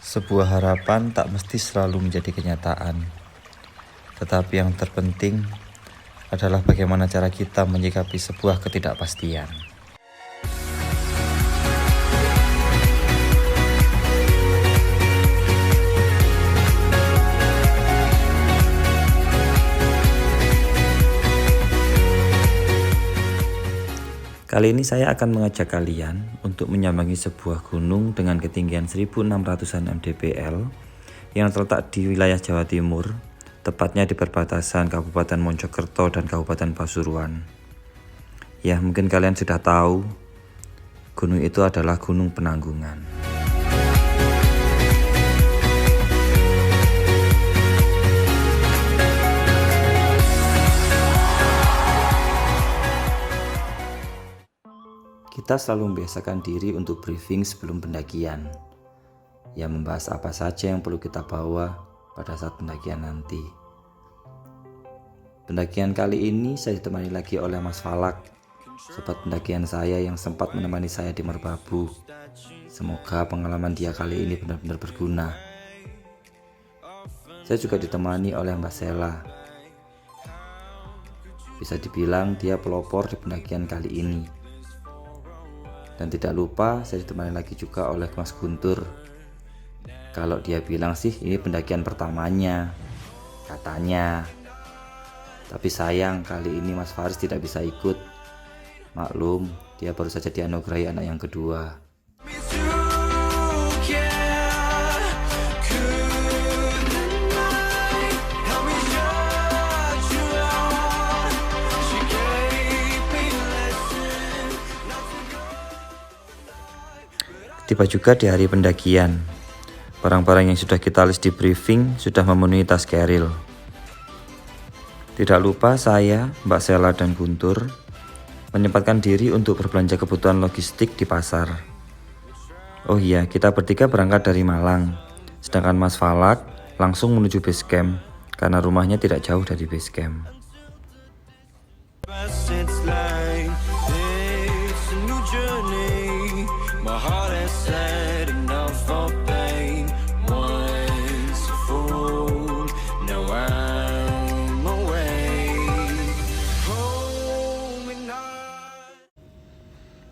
Sebuah harapan tak mesti selalu menjadi kenyataan, tetapi yang terpenting adalah bagaimana cara kita menyikapi sebuah ketidakpastian. Kali ini saya akan mengajak kalian untuk menyambangi sebuah gunung dengan ketinggian 1600-an mdpl yang terletak di wilayah Jawa Timur, tepatnya di perbatasan Kabupaten Mojokerto dan Kabupaten Pasuruan. Ya, mungkin kalian sudah tahu, gunung itu adalah Gunung Penanggungan. Kita selalu membiasakan diri untuk briefing sebelum pendakian, yang membahas apa saja yang perlu kita bawa pada saat pendakian nanti. Pendakian kali ini saya ditemani lagi oleh Mas Falak, sobat pendakian saya yang sempat menemani saya di Merbabu. Semoga pengalaman dia kali ini benar-benar berguna. Saya juga ditemani oleh Mbak Sela. Bisa dibilang dia pelopor di pendakian kali ini. Dan tidak lupa saya ditemani lagi juga oleh Mas Guntur. Kalau dia bilang sih ini pendakian pertamanya, katanya. Tapi sayang kali ini Mas Faris tidak bisa ikut. Maklum, dia baru saja dianugerahi anak yang kedua. Tiba juga di hari pendakian. Barang-barang yang sudah kita list di briefing sudah memenuhi tas keril. Tidak lupa saya, Mbak Sela dan Guntur menyempatkan diri untuk berbelanja kebutuhan logistik di pasar. Oh iya, kita bertiga berangkat dari Malang, sedangkan Mas Falak langsung menuju base camp karena rumahnya tidak jauh dari base camp.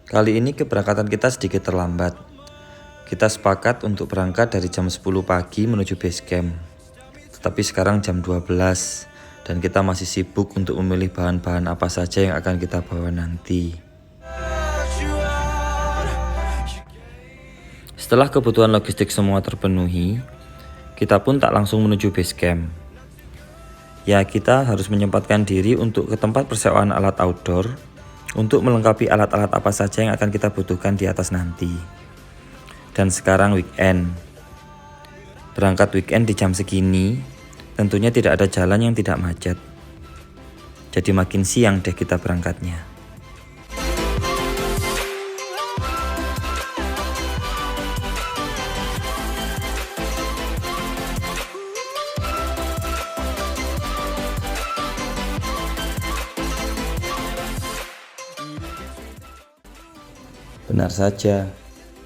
Kali ini keberangkatan kita sedikit terlambat. Kita sepakat untuk berangkat dari jam 10 pagi menuju base camp. Tetapi sekarang jam 12 dan kita masih sibuk untuk memilih bahan-bahan apa saja yang akan kita bawa nanti. Setelah kebutuhan logistik semua terpenuhi, kita pun tak langsung menuju base camp. Ya, kita harus menyempatkan diri untuk ke tempat persewaan alat outdoor untuk melengkapi alat-alat apa saja yang akan kita butuhkan di atas nanti. Dan sekarang weekend. Berangkat weekend di jam segini, tentunya tidak ada jalan yang tidak macet. Jadi makin siang deh kita berangkatnya. Benar saja,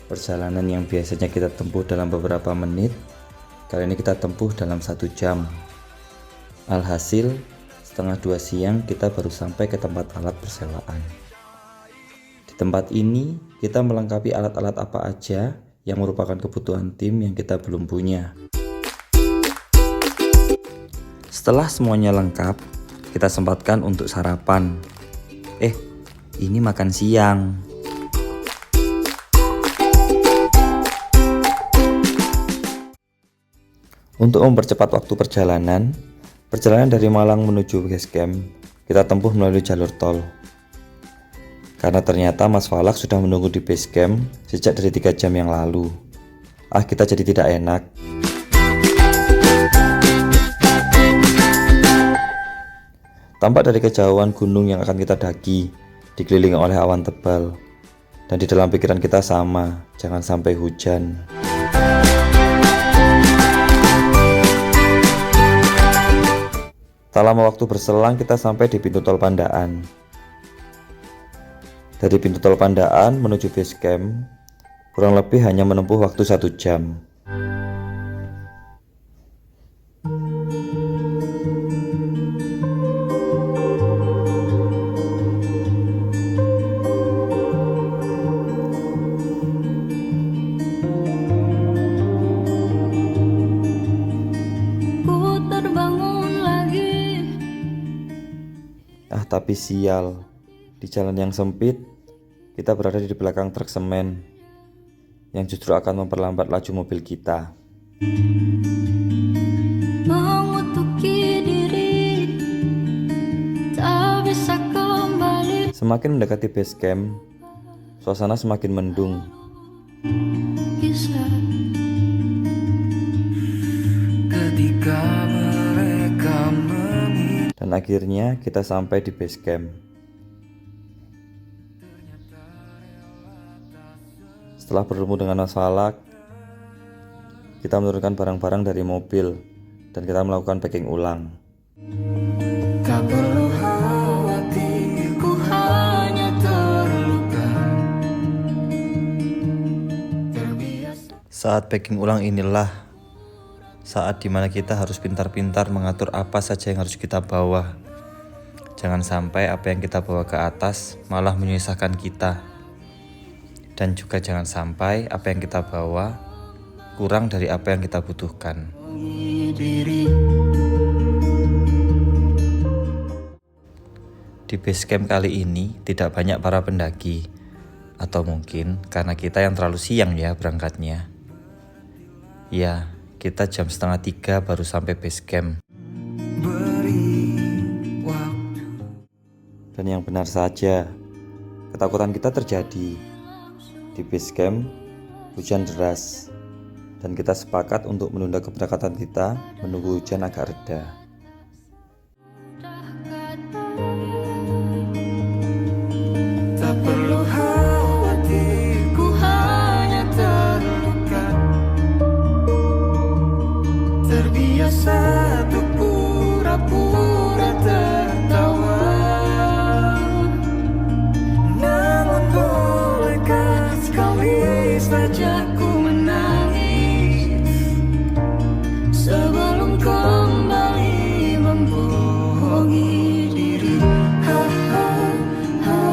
perjalanan yang biasanya kita tempuh dalam beberapa menit, kali ini kita tempuh dalam 1 jam. Alhasil, setengah 2 siang kita baru sampai ke tempat alat persewaan. Di tempat ini, kita melengkapi alat-alat apa aja yang merupakan kebutuhan tim yang kita belum punya. Setelah semuanya lengkap, kita sempatkan untuk sarapan. Ini makan siang. Untuk mempercepat waktu perjalanan dari Malang menuju base camp, kita tempuh melalui jalur tol. Karena ternyata Mas Falak sudah menunggu di base camp sejak dari 3 jam yang lalu. Kita jadi tidak enak. Tampak dari kejauhan gunung yang akan kita daki, dikelilingi oleh awan tebal. Dan di dalam pikiran kita sama, jangan sampai hujan. Tak lama waktu berselang kita sampai di pintu tol Pandaan. Dari pintu tol Pandaan menuju base camp kurang lebih hanya menempuh waktu 1 jam. Tapi sial, di jalan yang sempit, kita berada di belakang truk semen yang justru akan memperlambat laju mobil kita. Mengutuki diri, tak bisa kembali. Semakin mendekati base camp, suasana semakin mendung. Bisa Ketika mereka Dan akhirnya kita sampai di base camp. Setelah bertemu dengan Mas Falak, kita menurunkan barang-barang dari mobil dan kita melakukan packing ulang. tak perlu khawatir, ku hanya terluka. Terbiasa. Saat packing ulang inilah saat dimana kita harus pintar-pintar mengatur apa saja yang harus kita bawa. Jangan sampai apa yang kita bawa ke atas malah menyusahkan kita. Dan juga jangan sampai apa yang kita bawa kurang dari apa yang kita butuhkan. Diri Di base camp kali ini tidak banyak para pendaki. Atau mungkin karena kita yang terlalu siang ya berangkatnya. Ya, kita jam 2:30 baru sampai base camp. beri waktu. Dan yang benar saja, ketakutan kita terjadi. Di base camp, hujan deras. Dan kita sepakat untuk menunda keberangkatan kita menunggu hujan agak reda. Tak perlu khawatir, ku hanya terluka. Terbiasa untuk pura-pura tertawa. Namun bolehkah sekali saja ku menangis sebelum kembali membohongi diri. Ha, ha, ha, ha,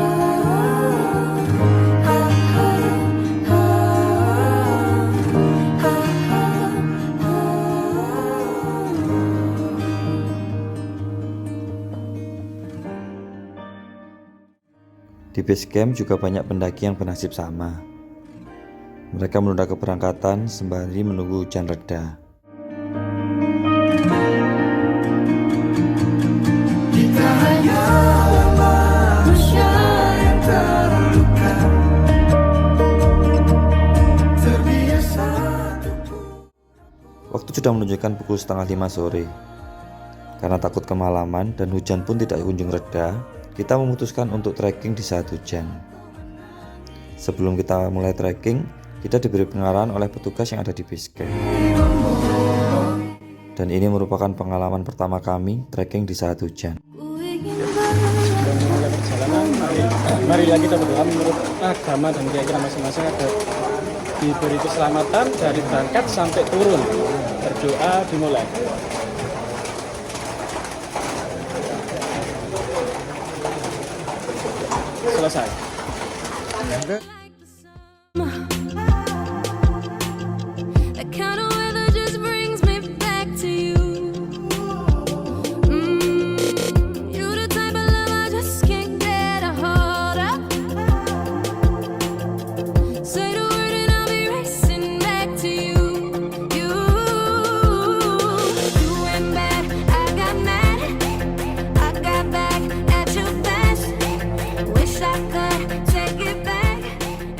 ha, ha, ha, ha. Di base camp juga banyak pendaki yang bernasib sama. Mereka menunda keberangkatan sembari menunggu hujan reda. Kita hanyalah manusia yang terluka. Terbiasa untuk Waktu sudah menunjukkan pukul 4:30 sore. Karena takut kemalaman dan hujan pun tidak kunjung reda, kita memutuskan untuk trekking di saat hujan. Sebelum kita mulai trekking, kita diberi pengarahan oleh petugas yang ada di base camp. Dan ini merupakan pengalaman pertama kami trekking di saat hujan. ku ingin Dan memulai perjalanan, marilah kita berdoa menurut agama dan keyakinan masing-masing agar diberi keselamatan dari berangkat sampai turun. Berdoa dimulai. Selesai. That kind of weather just brings me back to you. You're the type of love I just can't get a hold of. Say the word and I'll be racing back to you. You went bad, I got mad, I got back at your best. Wish I could take it back.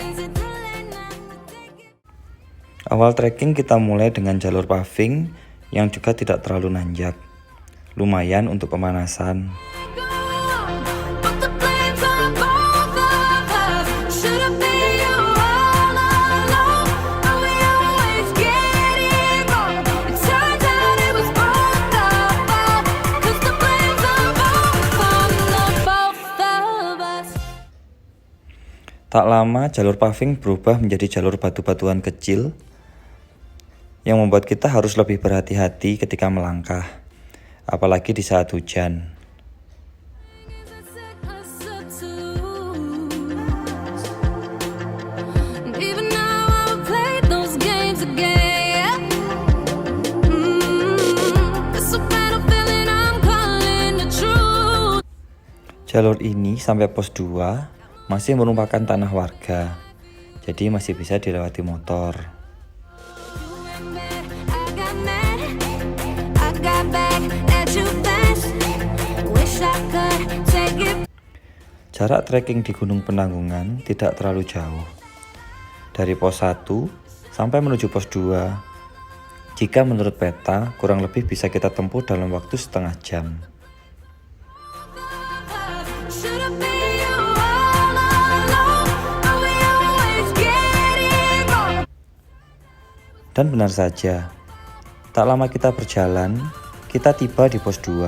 Is it too late now to take it? Awal trekking kita mulai dengan jalur paving yang juga tidak terlalu nanjak. Lumayan untuk pemanasan. But the flames are both of us. Should have been you all along. But we always get it wrong. It turns out it was both of us. 'Cause the flames are both from the both of us. Tak lama jalur paving berubah menjadi jalur batu-batuan kecil yang membuat kita harus lebih berhati-hati ketika melangkah, apalagi di saat hujan. Set us up to lose. And even now I would play those games again. It's a battle feeling I'm calling the truth. Jalur ini sampai pos 2 masih merupakan tanah warga, jadi masih bisa dilewati motor. I got mad, I got back at you fast. Wish I could take it. Jarak trekking di Gunung Penanggungan tidak terlalu jauh. Dari pos 1 sampai menuju pos 2, jika menurut peta kurang lebih bisa kita tempuh dalam waktu setengah jam. Should've been you all along. Oh, we always get it wrong. Dan benar saja, tak lama kita berjalan, kita tiba di pos 2.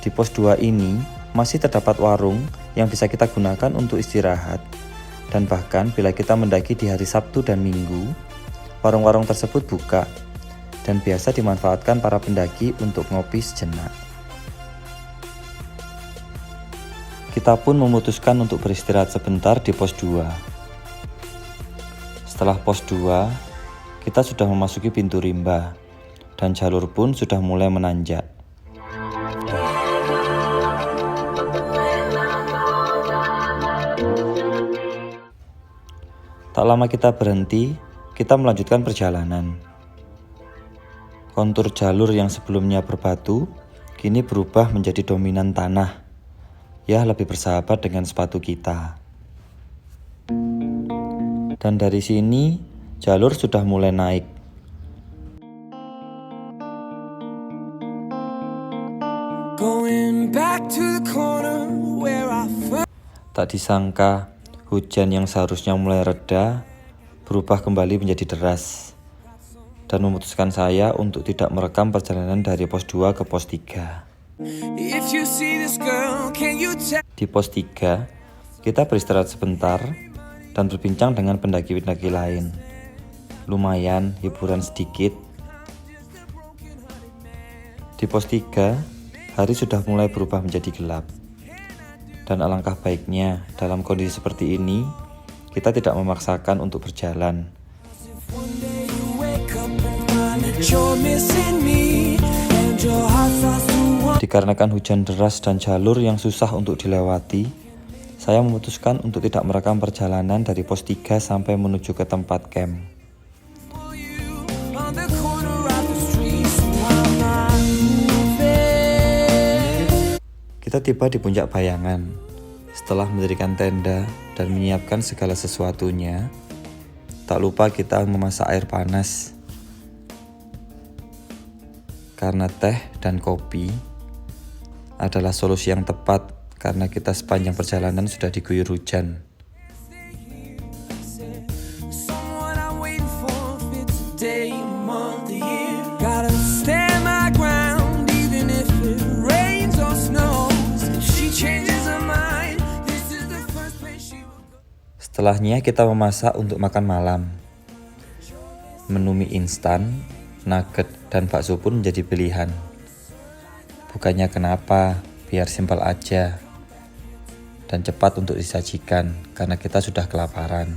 Di pos 2 ini masih terdapat warung yang bisa kita gunakan untuk istirahat. Dan bahkan bila kita mendaki di hari Sabtu dan Minggu, warung-warung tersebut buka dan biasa dimanfaatkan para pendaki untuk ngopi sejenak. Kita pun memutuskan untuk beristirahat sebentar di pos 2. Setelah pos 2, kita sudah memasuki pintu rimba dan jalur pun sudah mulai menanjak. Tak lama kita berhenti, kita melanjutkan perjalanan. Kontur jalur yang sebelumnya berbatu, kini berubah menjadi dominan tanah. Ya, lebih bersahabat dengan sepatu kita. Dan dari sini, jalur sudah mulai naik. Going back to the corner where I first. Tak disangka, hujan yang seharusnya mulai reda berubah kembali menjadi deras dan memutuskan saya untuk tidak merekam perjalanan dari pos 2 ke pos 3. If you see this girl, can you tell? Di pos 3, kita beristirahat sebentar dan berbincang dengan pendaki-pendaki lain. Lumayan hiburan sedikit. Di pos 3, hari sudah mulai berubah menjadi gelap. Dan alangkah baiknya dalam kondisi seperti ini, kita tidak memaksakan untuk berjalan. One day you wake up and find that you're missing me, and your heart starts to want. Dikarenakan hujan deras dan jalur yang susah untuk dilewati, saya memutuskan untuk tidak merekam perjalanan dari pos 3 sampai menuju ke tempat camp. For you on the corner of the street, so I'm not moving. Kita tiba di puncak Bayangan. Setelah mendirikan tenda dan menyiapkan segala sesuatunya, tak lupa kita memasak air panas. Karena teh dan kopi adalah solusi yang tepat karena kita sepanjang perjalanan sudah diguyur hujan. Someone I'm waiting for fits the day, month, the year. Gotta stand my ground, even if it rains or snows. If she changes her mind, this is the first place she will go. Setelahnya kita memasak untuk makan malam. Menu mie instan, nugget, dan bakso pun menjadi pilihan. Bukannya kenapa, biar simpel aja dan cepat untuk disajikan karena kita sudah kelaparan.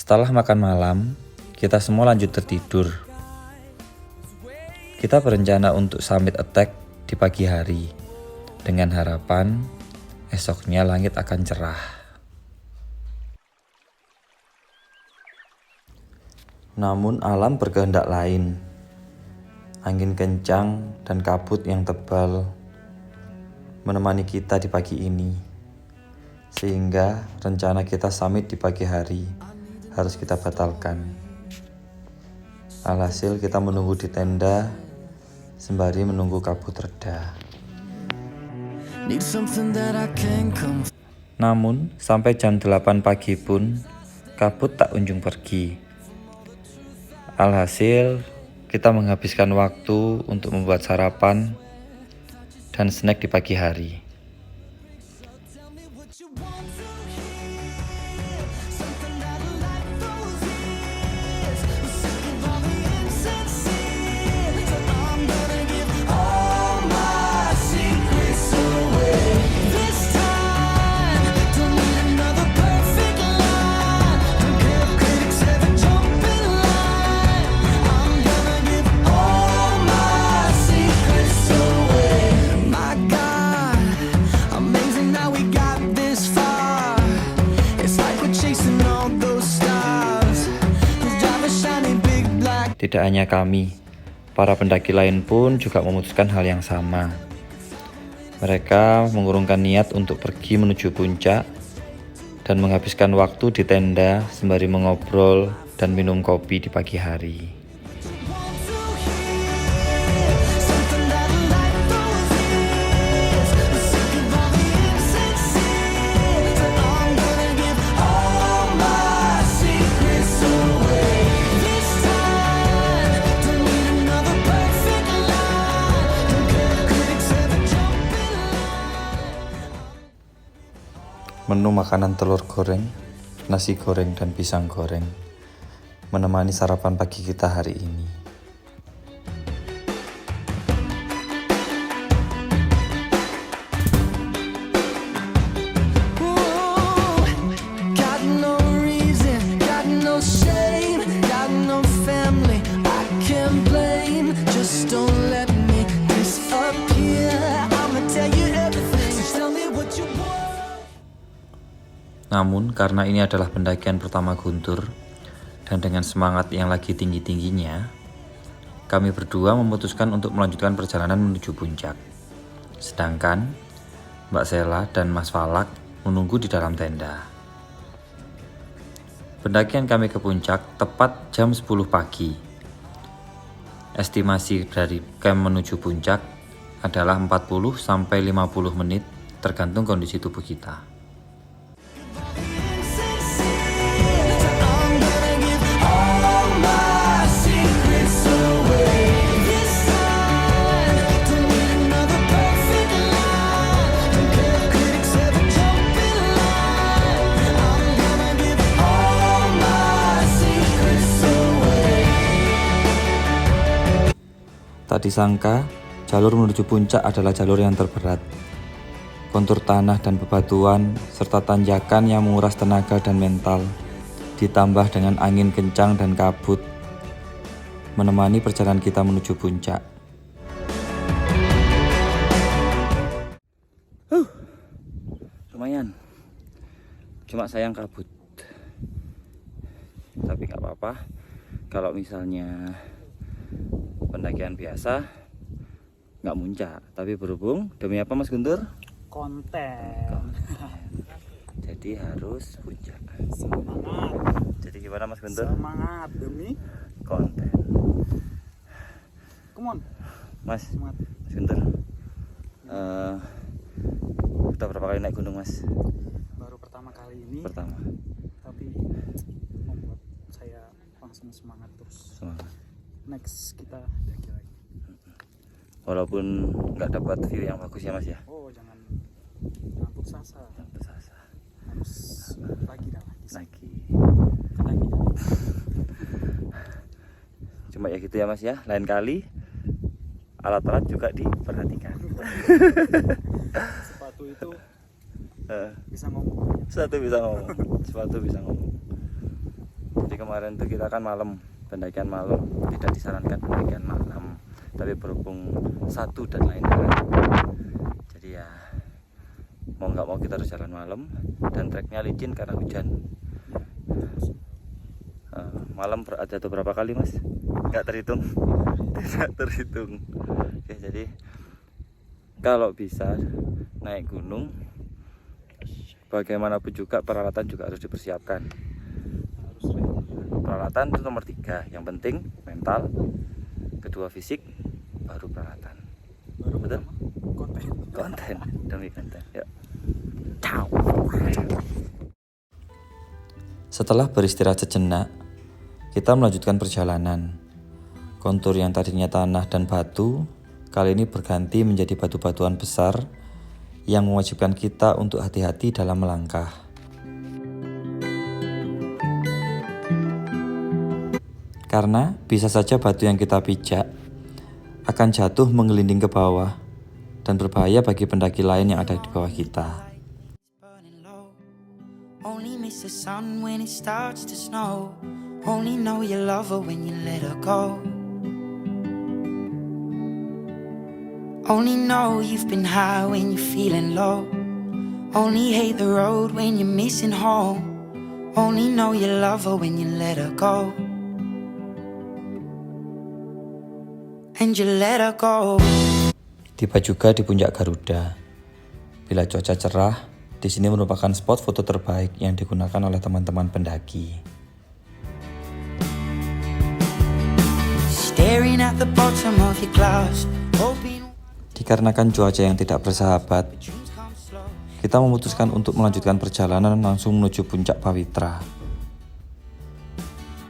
Setelah makan malam, kita semua lanjut tertidur. Kita berencana untuk summit attack di pagi hari, dengan harapan esoknya langit akan cerah. Namun alam berkehendak lain. Angin kencang dan kabut yang tebal menemani kita di pagi ini. Sehingga rencana kita summit di pagi hari harus kita batalkan. Alhasil kita menunggu di tenda sembari menunggu kabut reda. Need something that I can come. Namun sampai jam 8 pagi pun kabut tak kunjung pergi. Alhasil kita menghabiskan waktu untuk membuat sarapan dan snack di pagi hari. Tidak hanya kami, para pendaki lain pun juga memutuskan hal yang sama. Mereka mengurungkan niat untuk pergi menuju puncak dan menghabiskan waktu di tenda sembari mengobrol dan minum kopi di pagi hari. Something that life always is. I'm sick of all the insincere. So I'm gonna give all my secrets away. This time, don't need another perfect line. Don't care if critics ever jump in line. Menu makanan telur goreng, nasi goreng, dan pisang goreng menemani sarapan pagi kita hari ini. Got no reason, got no shame, got no family I can blame. Just don't let me disappear. I'ma tell you everything, so tell me what you want. Namun karena ini adalah pendakian pertama Guntur dan dengan semangat yang lagi tinggi-tingginya, kami berdua memutuskan untuk melanjutkan perjalanan menuju puncak. Sedangkan Mbak Sela dan Mas Falak menunggu di dalam tenda. Pendakian kami ke puncak tepat jam 10 pagi. Estimasi dari camp menuju puncak adalah 40 sampai 50 menit tergantung kondisi tubuh kita. Tak disangka, jalur menuju puncak adalah jalur yang terberat. Kontur tanah dan bebatuan, serta tanjakan yang menguras tenaga dan mental, ditambah dengan angin kencang dan kabut, menemani perjalanan kita menuju puncak. Lumayan, cuma sayang kabut. Tapi gak apa-apa, kalau misalnya pendakian biasa nggak muncak, tapi berhubung demi apa Mas Guntur? Konten. Jadi harus puncak. Semangat. Jadi gimana Mas Guntur? Semangat demi Konten. come on. Mas Semangat. Guntur, udah berapa kali naik gunung Mas? Baru pertama kali ini, Pertama. tapi membuat saya langsung semangat terus. Semangat. Next kita daki lagi. Walaupun nggak dapat view yang bagus ya Mas ya. Oh, jangan putus asa. Putus asa. Harus lagi dah lagi. Lagi. Lagi. Cuma ya gitu ya Mas ya. Lain kali alat-alat juga diperhatikan. Sepatu itu Bisa bisa ngomong. sepatu bisa ngomong. Jadi kemarin tuh kita kan malam, pendakian malam, tidak disarankan pendakian malam, tapi berhubung satu dan lain hal, jadi ya mau nggak mau kita harus jalan malam, dan treknya licin karena hujan. Malam jatuh berapa kali Mas? Nggak terhitung. Tidak terhitung. Oke, jadi kalau bisa naik gunung, bagaimanapun juga peralatan juga harus dipersiapkan. Peralatan itu nomor 3, yang penting mental, kedua fisik, baru peralatan. Baru Betul? konten. Demi konten. Yuk. Ciao. Setelah beristirahat sejenak, kita melanjutkan perjalanan. Kontur yang tadinya tanah dan batu, kali ini berganti menjadi batu-batuan besar yang mewajibkan kita untuk hati-hati dalam melangkah. Karena bisa saja batu yang kita pijak akan jatuh menggelinding ke bawah dan berbahaya bagi pendaki lain yang ada di bawah kita. Burning low. Only miss the sun when it starts to snow. Only know you love her when you let her go. Only know you've been high when you're feeling low. Only hate the road when you're missing home. Only know you love her when you let her go. and you let her go. Tiba juga di puncak Garuda. Bila cuaca cerah, di sini merupakan spot foto terbaik yang digunakan oleh teman-teman pendaki. Staring at the bottom of your glass, hoping Dikarenakan cuaca yang tidak bersahabat, dreams come slow. kita memutuskan untuk melanjutkan perjalanan langsung menuju puncak Pawitra.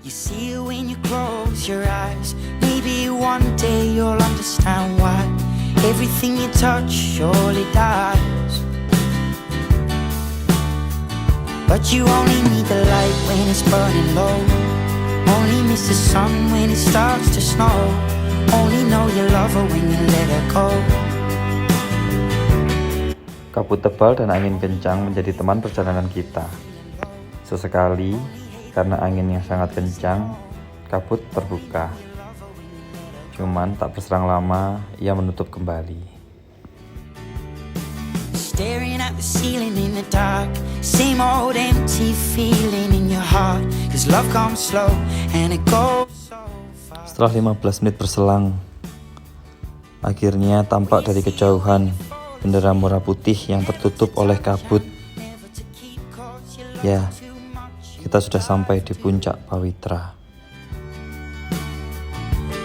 You see it when you close your eyes. Maybe one day you'll understand why everything you touch surely dies. But you only need the light when it's burning low. Only miss the sun when it starts to snow. Only know you love her when you let her go. Kabut tebal dan angin kencang menjadi teman perjalanan kita. Sesekali, karena angin yang sangat kencang, kabut terbuka. Cuman tak berserang lama, ia menutup kembali. Staring at the ceiling in the dark. Same old empty feeling in your heart. 'Cause love comes slow and it goes so fast. Setelah 15 menit berselang, akhirnya tampak dari kejauhan bendera merah putih yang tertutup oleh kabut. Never to keep 'cause you love Ya, too much. kita sudah sampai di puncak Pawitra.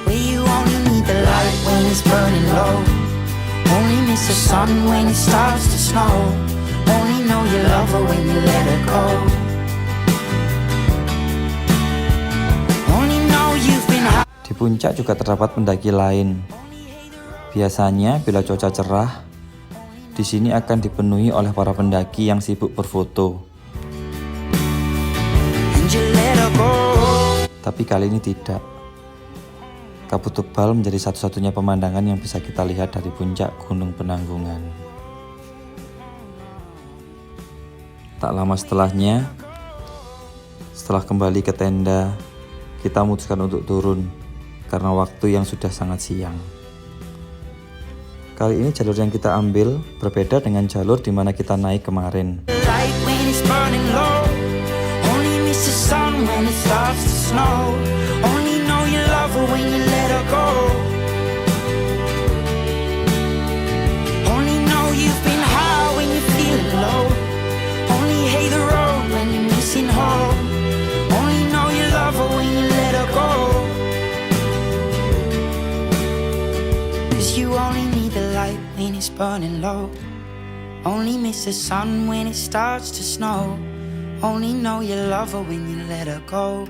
Where you only need the light when it's burning low. Only miss the sun when it starts to snow. Only know you love her when you let her go. Only know you've been high. Di puncak juga terdapat pendaki lain. Biasanya bila cuaca cerah, di sini akan dipenuhi oleh para pendaki yang sibuk berfoto. And you let her go. Tapi kali ini tidak. Kabut tebal menjadi satu-satunya pemandangan yang bisa kita lihat dari puncak Gunung Penanggungan. Tak lama setelahnya, setelah kembali ke tenda, kita memutuskan untuk turun karena waktu yang sudah sangat siang. Kali ini jalur yang kita ambil berbeda dengan jalur di mana kita naik kemarin. The light when it's burning low. Only miss the sun when it starts to snow. Only know you love her when you let her go. Only know you've been high when you're feeling low. Only hate the road when you're missing home. Only know you love her when you let her go. 'Cause you only need the light when it's burning low. Only miss the sun when it starts to snow. Only know you love her when you let her go.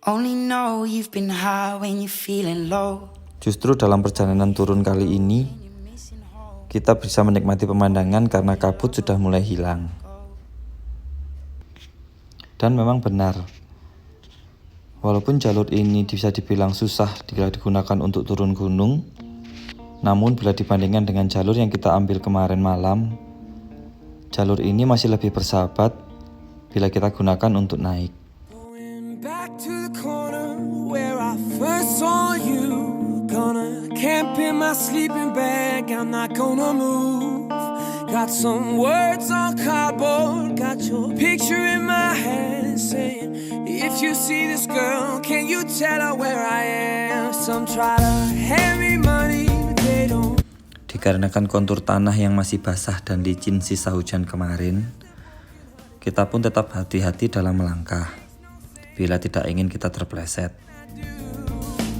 Only know you've been high when you're feeling low. Justru dalam perjalanan turun kali ini, kita bisa menikmati pemandangan karena kabut sudah mulai hilang. Dan memang benar, walaupun jalur ini bisa dibilang susah bila digunakan untuk turun gunung, namun bila dibandingkan dengan jalur yang kita ambil kemarin malam, jalur ini masih lebih bersahabat bila kita gunakan untuk naik. Going back to the corner where I first saw you. Gonna camp in my sleeping bag, I'm not gonna move. Got some words on cardboard, got your picture in my hand, saying, if you see this girl, can you tell her where I am? Some try to hand me money, but they don't. Dikarenakan kontur tanah yang masih basah dan licin sisa hujan kemarin, kita pun tetap hati-hati dalam melangkah bila tidak ingin kita terpleset.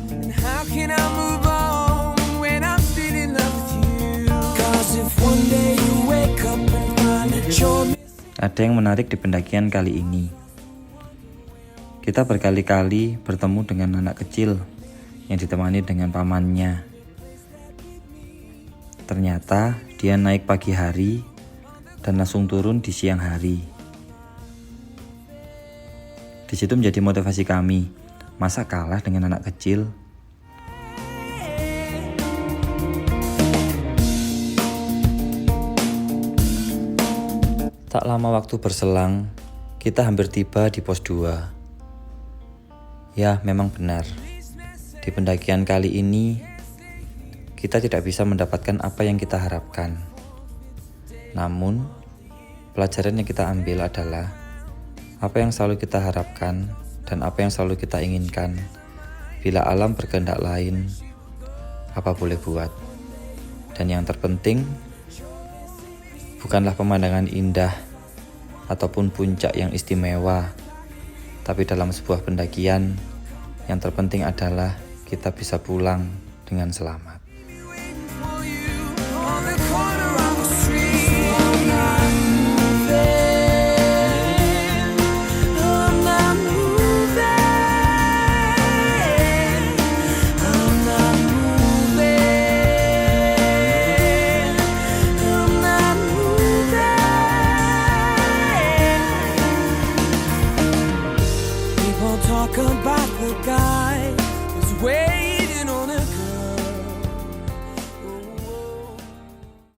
And how can I move on when I'm still in love with you? 'Cause if one day you wake up and find that you're Ada yang menarik di pendakian kali ini. Kita berkali-kali bertemu dengan anak kecil yang ditemani dengan pamannya. Ternyata dia naik pagi hari dan langsung turun di siang hari. Di situ menjadi motivasi kami. Masa kalah dengan anak kecil? Tak lama waktu berselang, kita hampir tiba di pos 2. Ya, memang benar. Di pendakian kali ini, kita tidak bisa mendapatkan apa yang kita harapkan. Namun, pelajaran yang kita ambil adalah apa yang selalu kita harapkan dan apa yang selalu kita inginkan. Bila alam berkehendak lain, apa boleh buat. Dan yang terpenting, bukanlah pemandangan indah ataupun puncak yang istimewa, tapi dalam sebuah pendakian, yang terpenting adalah kita bisa pulang dengan selamat.